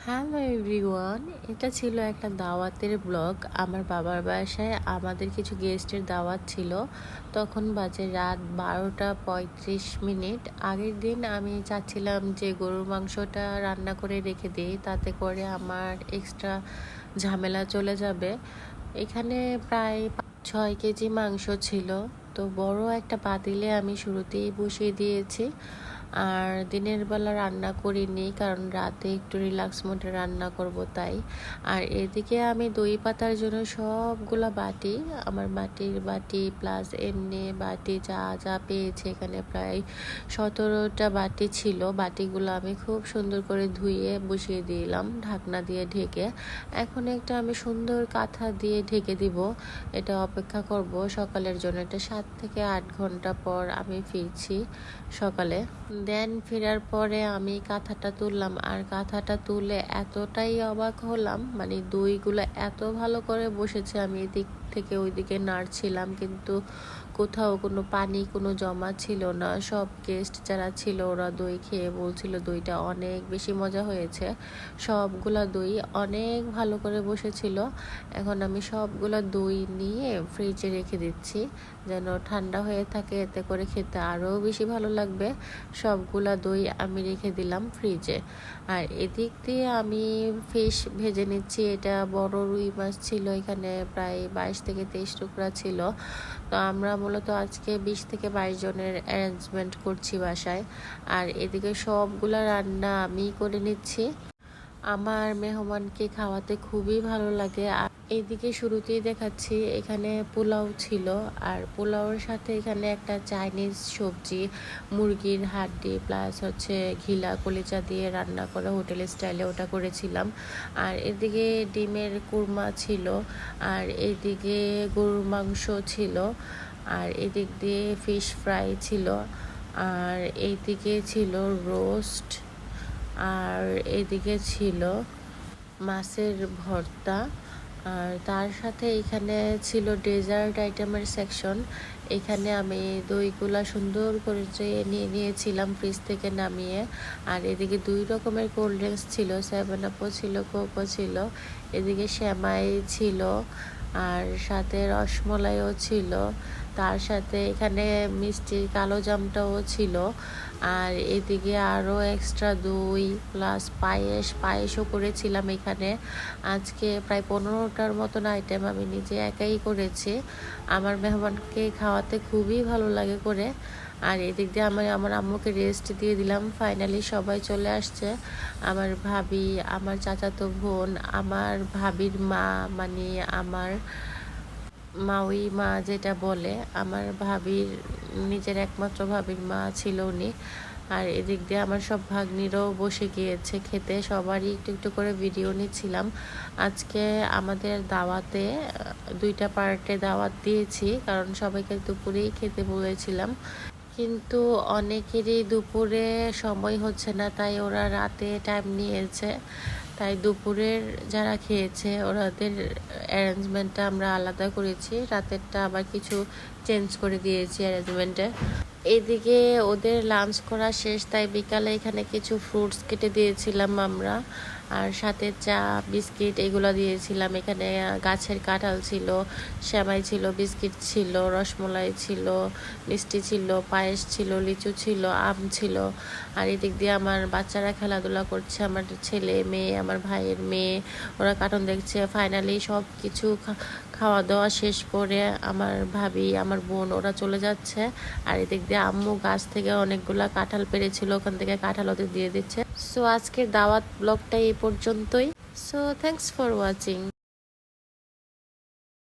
Hello everyone, এটা ছিল একটা দাওয়াতের ব্লগ। আমার বাবার বাসায় আমাদের কিছু গেস্টের দাওয়াত ছিল। তখন বাজে রাত 12টা 35 মিনিট। আগের দিন আমি চাচ্ছিলাম যে গরুর মাংসটা রান্না করে রেখে দিই, তাতে করে আমার এক্সট্রা ঝামেলা চলে যাবে। এখানে প্রায় 6 কেজি মাংস ছিল, তো বড় একটা পাতিলে আমি শুরুতেই বসিয়ে দিয়েছি। আর দিনের বেলা রান্না করিনি, কারণ রাতে একটু রিল্যাক্স মোডে রান্না করব তাই। আর এদিকে আমি দই পাতার জন্য সবগুলা বাটি, আমার মাটির বাটি প্লাস এমনি বাটি যা যা পেয়েছে, এখানে প্রায় 17টা বাটি ছিল। বাটিগুলো আমি খুব সুন্দর করে ধুয়ে বসিয়ে দিলাম ঢাকনা দিয়ে ঢেকে। এখন একটা আমি সুন্দর কাঁথা দিয়ে ঢেকে দিব। এটা অপেক্ষা করব সকালের জন্য। এটা 7 থেকে 8 ঘন্টা পর আমি ফিরছি সকালে। দেন ফেরার পরে আমি কাঁথাটা তুললাম, আর কাঁথাটা তুলে এতটাই অবাক হলাম, মানে দইগুলো এত ভালো করে বসেছে। আমি এদিক থেকে ওইদিকে নাড়ছিলাম, কিন্তু কোথাও কোনো পানি কোনো জমা ছিল না। সব গেস্ট যারা ছিল ওরা দই খেয়ে বলছিল দইটা অনেক বেশি মজা হয়েছে। সবগুলা দই অনেক ভালো করে বসেছিল। এখন আমি সবগুলা দই নিয়ে ফ্রিজে রেখে দিচ্ছি, যেন ঠান্ডা হয়ে থাকে, এতে করে খেতে আরও বেশি ভালো লাগবে। সবগুলা দই আমি রেখে দিলাম ফ্রিজে। আর এদিক দিয়ে আমি ফিশ ভেজে নিচ্ছি। এটা বড় রুই মাছ ছিল, এখানে প্রায় 22 থেকে 23 টুকরা ছিল। তো আমরা মূলত আজকে 20 থেকে 22 জনের অ্যারেঞ্জমেন্ট করছি বাসায়। আর এদিকে সবগুলা রান্না আমি করে নিচ্ছি। আমার মেহমানকে খাওয়াতে খুবই ভালো লাগে। আর এইদিকে শুরুতেই দেখাচ্ছি, এখানে পোলাও ছিল, আর পোলাওর সাথে এখানে একটা চাইনিজ সবজি, মুরগির হাড্ডি প্লাস হচ্ছে ঘিলা কলিজা দিয়ে রান্না করা হোটেল স্টাইলে, ওটা করেছিলাম। আর এদিকে ডিমের কুরমা ছিল, আর এইদিকে গরুর মাংস ছিল, আর এদিক দিয়ে ফিশ ফ্রাই ছিল, আর এইদিকে ছিল রোস্ট, আর এদিকে ছিল মাছের ভর্তা। আর তার সাথে এখানে ছিল ডেজার্ট আইটেমের সেকশন। এখানে আমি দইগুলা সুন্দর করে নিয়ে নিয়েছিলাম ফ্রিজ থেকে নামিয়ে। আর এদিকে 2 রকমের কোল্ড ড্রিঙ্কস ছিল, 7 আপও ছিল, কোকও ছিল। এদিকে সেমাই ছিল, আর সাথে রসমলাইও ছিল। তার সাথে এখানে মিষ্টির কালো জামটাও ছিল। আর এদিকে আরও এক্সট্রা দই প্লাস পায়েসও করেছিলাম এখানে। আজকে প্রায় 15টার মতন আইটেম আমি নিজে একাই করেছি। আমার মেহমানকে খাওয়াতে খুবই ভালো লাগে করে। আর এদিক দিয়ে আমার আম্মুকে রেস্ট দিয়ে দিলাম। ফাইনালি সবাই চলে আসছে। আমার ভাবি, আমার চাচাতো বোন, আমার ভাবির মা, মানে আমার মাউই মা যেটা বলে, আমার ভাবির নিজের একমাত্র ভাবির মা ছিল উনি। আর এদিক দিয়ে আমার সব ভাগ্নিরাও বসে গিয়েছে খেতে। সবারই একটু একটু করে ভিডিও নিচ্ছিলাম। আজকে আমাদের দাওয়াতে 2টা পার্টে দাওয়াত দিয়েছি, কারণ সবাইকে দুপুরেই খেতে বলেছিলাম, কিন্তু অনেকেরই দুপুরে সময় হচ্ছে না, তাই ওরা রাতে টাইম নিয়েছে। তাই দুপুরের যারা খেয়েছে ওদের অ্যারেঞ্জমেন্টটা আমরা আলাদা করেছি, রাতেরটা আবার কিছু চেঞ্জ করে দিয়েছি অ্যারেঞ্জমেন্টে। এদিকে ওদের লাঞ্চ করা শেষ, তাই বিকালে এখানে কিছু ফ্রুটস কেটে দিয়েছিলাম আমরা, আর সাথে চা বিস্কিট এগুলো দিয়েছিলাম। এখানে গাছের কাঁঠাল ছিল, সেমাই ছিল, বিস্কিট ছিল, রসমলাই ছিল, মিষ্টি ছিল, পায়েস ছিল, লিচু ছিল, আম ছিল। আর এদিক দিয়ে আমার বাচ্চারা খেলাধুলা করছে, আমার ছেলে মেয়ে, আমার ভাইয়ের মেয়ে, ওরা কার্টুন দেখছে। ফাইনালি সব কিছু খাওয়া দাওয়া শেষ করে আমার ভাবি, আমার বোন ওরা চলে যাচ্ছে। আর এদিক দিয়ে আম্মু গাছ থেকে অনেকগুলা কাঁঠাল পেরেছিল, ওখান থেকে কাঁঠাল ওদের দিয়ে দিচ্ছে। সো আজকের দাওয়াত ব্লগটা এই পর্যন্তই। So thanks for watching.